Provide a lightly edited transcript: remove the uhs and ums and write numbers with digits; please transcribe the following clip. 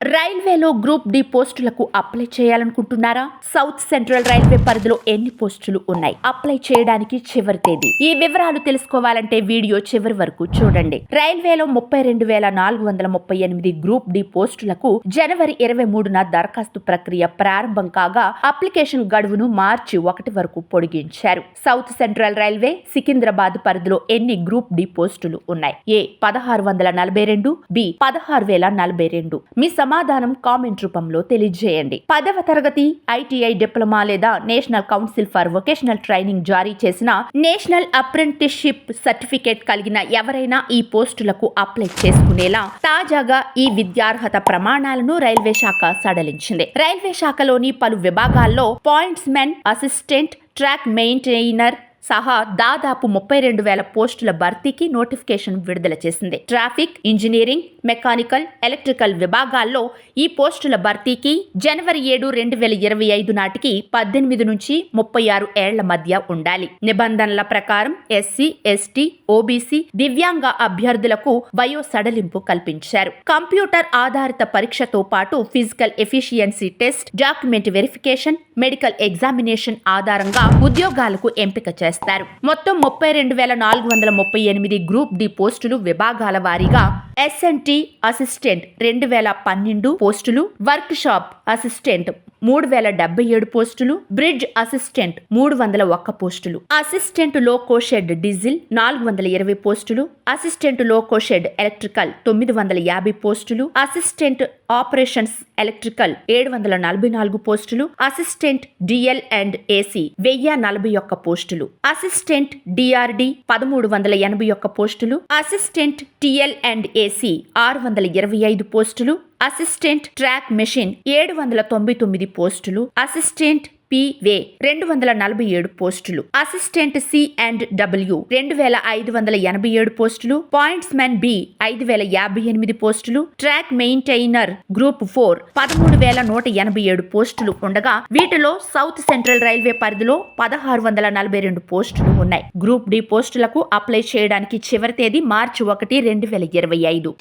రైల్వేలో group D పోస్టులకు apply చేయాలనుకుంటున్నారా? సౌత్ సెంట్రల్ రైల్వే పరిధిలో ఎన్ని పోస్టులు ఉన్నాయి? అప్లై చేయడానికి చివరి తేదీ. ఈ వివరాలు తెలుసుకోవాలంటే వీడియో చివరి వరకు చూడండి. రైల్వేలో 32,438 గ్రూప్ డి పోస్టులకు జనవరి 23న దరఖాస్తు ప్రక్రియ ప్రారంభం కాగా అప్లికేషన్ గడువును మార్చి 1 వరకు పొడిగించారు. సౌత్ సెంట్రల్ రైల్వే సికింద్రాబాద్ పరిధిలో ఎన్ని గ్రూప్ డి పోస్టులు ఉన్నాయి? ఏ 1642, బి 16,042. మీ సమాధానం కామెంట్ రూపంలో తెలియజేయండి. 10వ తరగతి ఐటీఐ డిప్లొమా లేదా national council for vocational training జారీ చేసిన నేషనల్ అప్రెంటిస్షిప్ సర్టిఫికేట్ కలిగిన ఎవరైనా ఈ పోస్టులకు అప్లై చేసుకునేలా తాజాగా ఈ విద్యార్హత ప్రమాణాలను రైల్వే శాఖ సడలించింది. రైల్వే శాఖలోని పలు విభాగాల్లో points men, assistant, track maintainer సహా దాదాపు 32,000 పోస్టుల భర్తీకి నోటిఫికేషన్ విడుదల చేసింది. ట్రాఫిక్, ఇంజనీరింగ్, మెకానికల్, ఎలక్ట్రికల్ విభాగాల్లో ఈ పోస్టుల భర్తీకి జనవరి 7, 2025 నాటికి 18 నుంచి 36 ఏళ్ల మధ్య ఉండాలి. నిబంధనల ప్రకారం ఎస్సీ, ఎస్టీ, ఓబీసీ, దివ్యాంగ అభ్యర్థులకు వయో సడలింపు కల్పించారు. కంప్యూటర్ ఆధారిత పరీక్షతో పాటు physical efficiency test, document verification, medical examination ఆధారంగా ఉద్యోగాలకు ఎంపిక చేస్తారు. మొత్తం 32,438 గ్రూప్ డి పోస్టులు విభాగాల వారీగా ఎస్ఎన్టీ అసిస్టెంట్ 2,012 పోస్టులు, వర్క్ షాప్ అసిస్టెంట్ 3,077 పోస్టులు, బ్రిడ్జ్ అసిస్టెంట్ 301 పోస్టులు, అసిస్టెంట్ లోకో షెడ్ డీజిల్ 420 పోస్టులు, అసిస్టెంట్ లోకో షెడ్ ఎలక్ట్రికల్ 950 పోస్టులు, అసిస్టెంట్ ఆపరేషన్స్ ఎలక్ట్రికల్ 744 పోస్టులు, అసిస్టెంట్ డిఎల్ అండ్ ఏసీ 1041 పోస్టులు, అసిస్టెంట్ డిఆర్డి 1381 పోస్టులు, అసిస్టెంట్ టిఎల్ అండ్ ఏసీ 625 పోస్టులు, అసిస్టెంట్ ట్రాక్ మెషిన్ 799 పోస్టులు, అసిస్టెంట్ పివే 247 పోస్టులు, అసిస్టెంట్ సి అండ్ డబ్ల్యూ 2,587 పోస్టులు, పాయింట్స్ మెన్ బి 5,058 పోస్టులు, ట్రాక్ మెయింటైనర్ గ్రూప్ 4 13,187 పోస్టులు ఉండగా వీటిలో సౌత్ సెంట్రల్ రైల్వే పరిధిలో 1642 పోస్టులు ఉన్నాయి. గ్రూప్ డి పోస్టులకు అప్లై చేయడానికి చివరి తేదీ మార్చి 1, 2025.